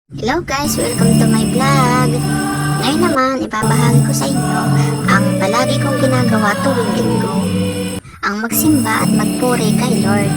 Hello guys! Welcome to my vlog! Ngayon naman, ibabahagi ko sa inyo ang palagi kong ginagawa tuwing linggo, ang magsimba at magpuri kay Lord.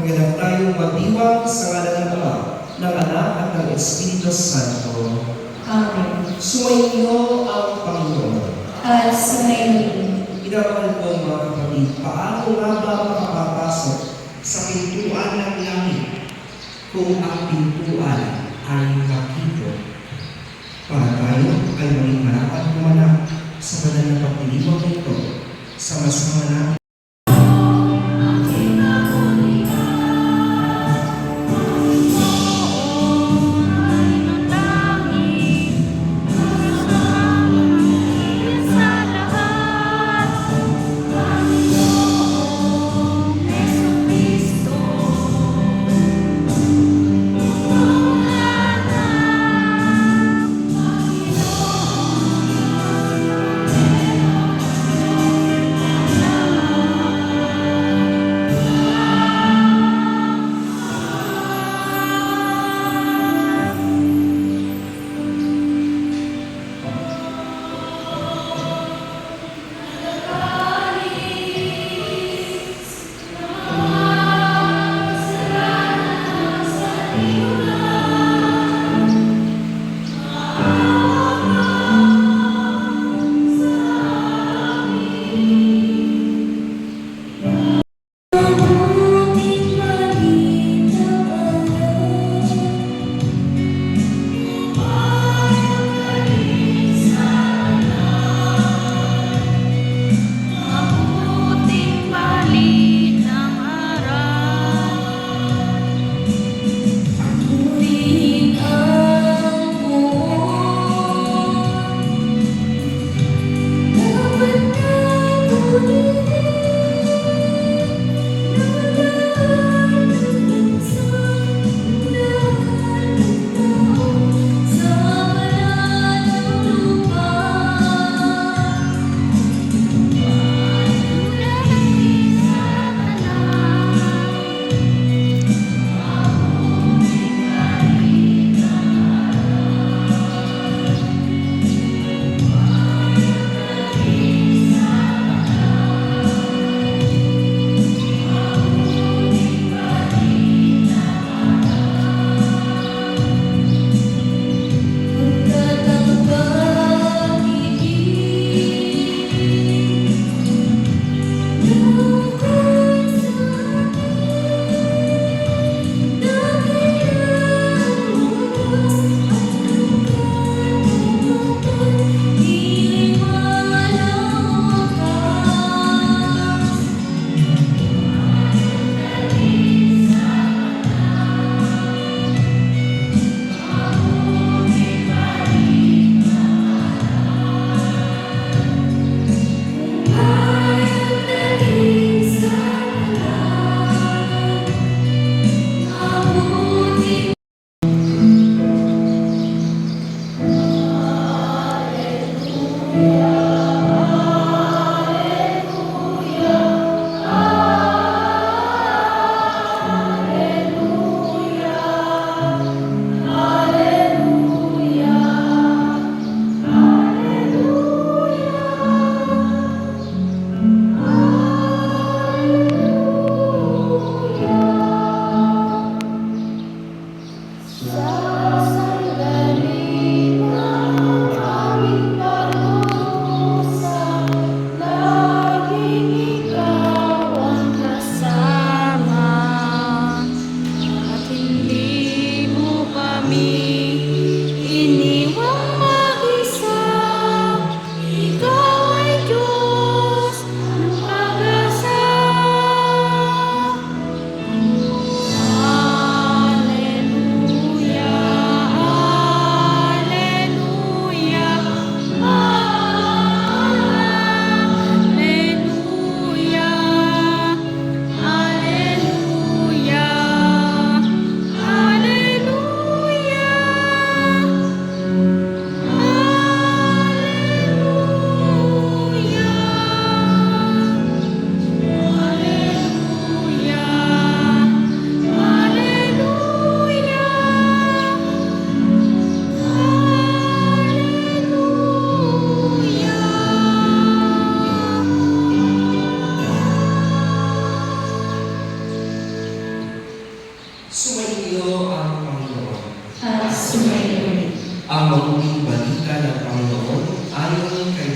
Magandang tayong magdiwang sa ngalan ng Ama, ng Anak at ng Espiritu Santo. Amen. Sumainyo ang Panginoon. At sumayin. Minamahal ko mga kapatid, paano nga ba makapapasok sa pintuan ng langit kung ang pintuan ay makito? Para tayo ay maging marapat gumanap sa banal na pagdiriwang nito, sama-sama natin.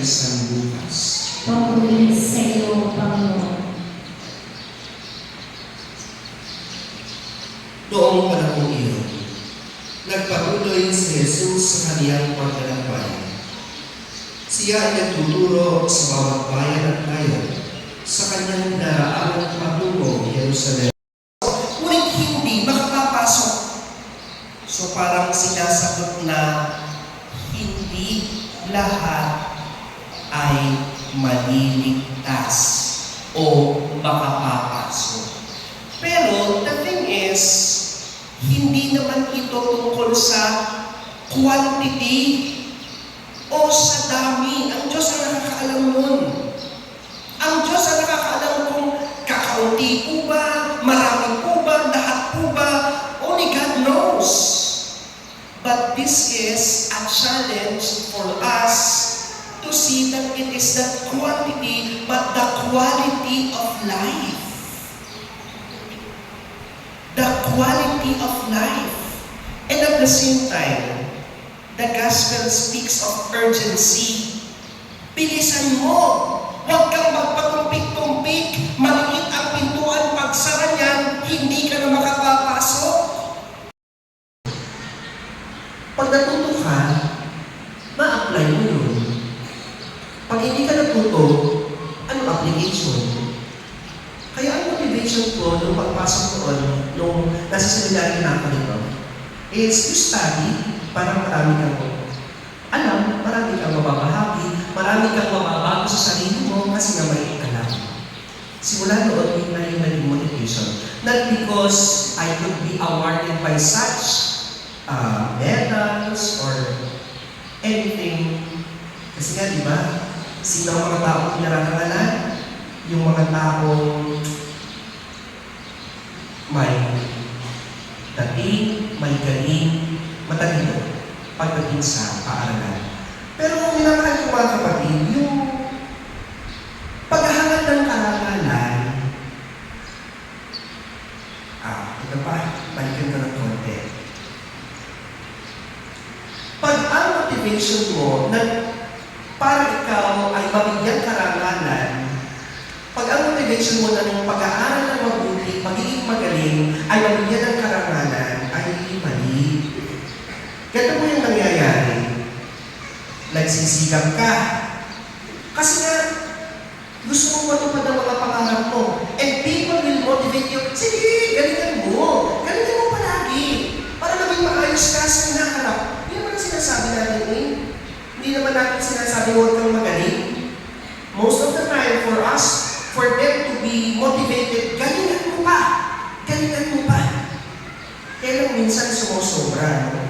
sanbukas. Papuri sa iyo, Panginoon. Noong panahong iyon, nagpatuloy si Jesus sa kaniyang paglalakbay. Siya ay nagtuturo sa bawat bayan at bayan sa kanyang daraang patungong Jerusalem. Ngunit hindi makapapasok. So parang sinasagot na hindi lahat ay maliligtas o makapapasok. Pero the thing is, hindi naman ito tungkol sa quantity o sa dami. Ang Diyos ang nakakaalam nun. Ang Diyos ang nakakaalam kung kakaunti po ba, marami po ba, lahat po ba, only God knows. But this is a challenge for us to see that it is not quantity, but the quality of life. The quality of life. And at the same time, the gospel speaks of urgency. Bilisan mo! Huwag kang magpatumpik-tumpik. Maliit ang pintuan. Pagsara niyan, hindi ka na makapapasok. Pag natuto ka, ma-apply mo yun. Pag hindi ka natuto, anong application? Kaya ang motivation ko nung pagpasok noon, nung nasa seminary na ako nito, is to study para marami kang alam, marami kang mababahagi, marami kang mababago sa sarili mo kasi nga may alam. Simula noon, yun na yung naging motivation. Not because I could be awarded by such medals or anything. Kasi nga, di ba, sino ang mga taong pinararangalan? Yung mga taong may dating, may galing, matalino pagdating sa paaralan. Pero kung minamahal ko mga kapatid, yung paghahangad ng karangalan, ito pa, balikan ko ng konti. Pag ang motivation mo na para ikaw ay mabigyan karangalan, pag ang motivation mo na ng pag-aaral ng mabuti, magiging magaling, ay mabigyan ng karangalan, ay mali. Ganito po yung nangyayari. Nagsisikap ka. Kasi nga, gusto mong matupad ang mga pangarap mo. And people will motivate you. Sige, galingan mo. Galingan mo palagi. Para maging maayos ka sa hinaharap. Hindi naman ang sinasabi natin eh. Hindi naman natin sinasabi huwag kang magaling. Most of the time, for them to be motivated, galingan mo pa. Galingan mo pa. Kaya lang minsan sumusobra.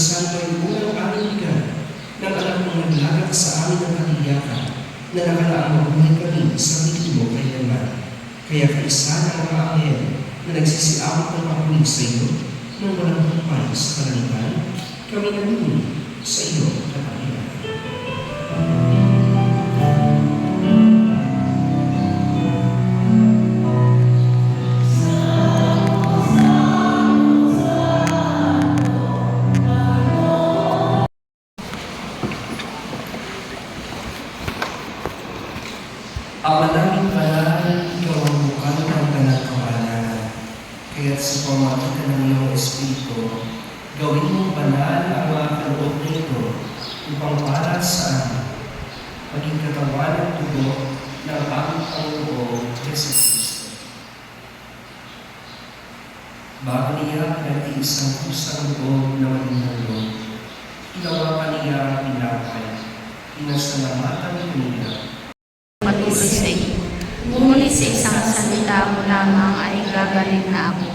Santo ay unang anigan ng anak mong naglagak sa amin ng katiyakan na nakalaang mabuhay kami sa bitulo kailanman. Kaya kaisa ng mga anghel na nagsisiawat ng papuri sa iyo nang walang humpay sa kalangitan, kami nalulunod sa iyo katapihan. Ama namin banal, ikaw ang bukal ng kanagkawalan. Kaya't sa pamamagitan ng iyong Espiritu, gawin mong banal ang mga kaloob na ito upang para sa amin, maging katawan at tugo ng aming Panginoon Yesu Cristo. Bago niya pinagtiis ang kusang loob na malinang ginawa niya ang pinapay, pinasalamatan niya. Patuloy sa iyo. Ngunit sa isang salita mo lamang ay gagaling na ako.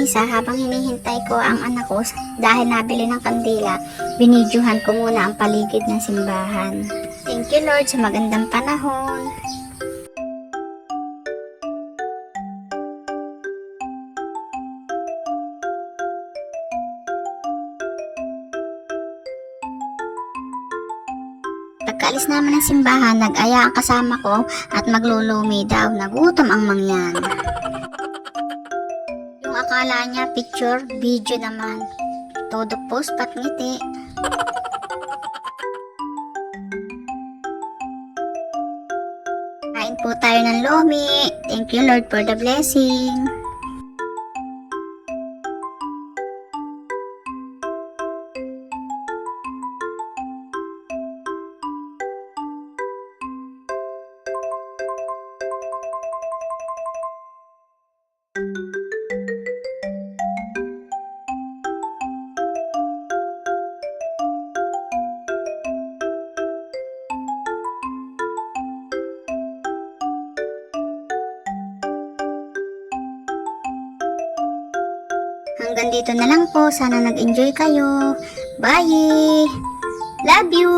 misa habang hinihintay ko ang anak ko dahil nabili ng kandila, binidyohan ko muna ang paligid ng simbahan. Thank you Lord sa magandang panahon. Pagkaalis naman ng simbahan, nag-aya ang kasama ko at maglulumi daw. Nagutom ang mangyan. Yung akala niya picture, video naman. Todo post pat ngiti. Kain po tayo ng lomi. Thank you Lord for the blessing. Hanggang dito na lang po. Sana nag-enjoy kayo. Bye! Love you!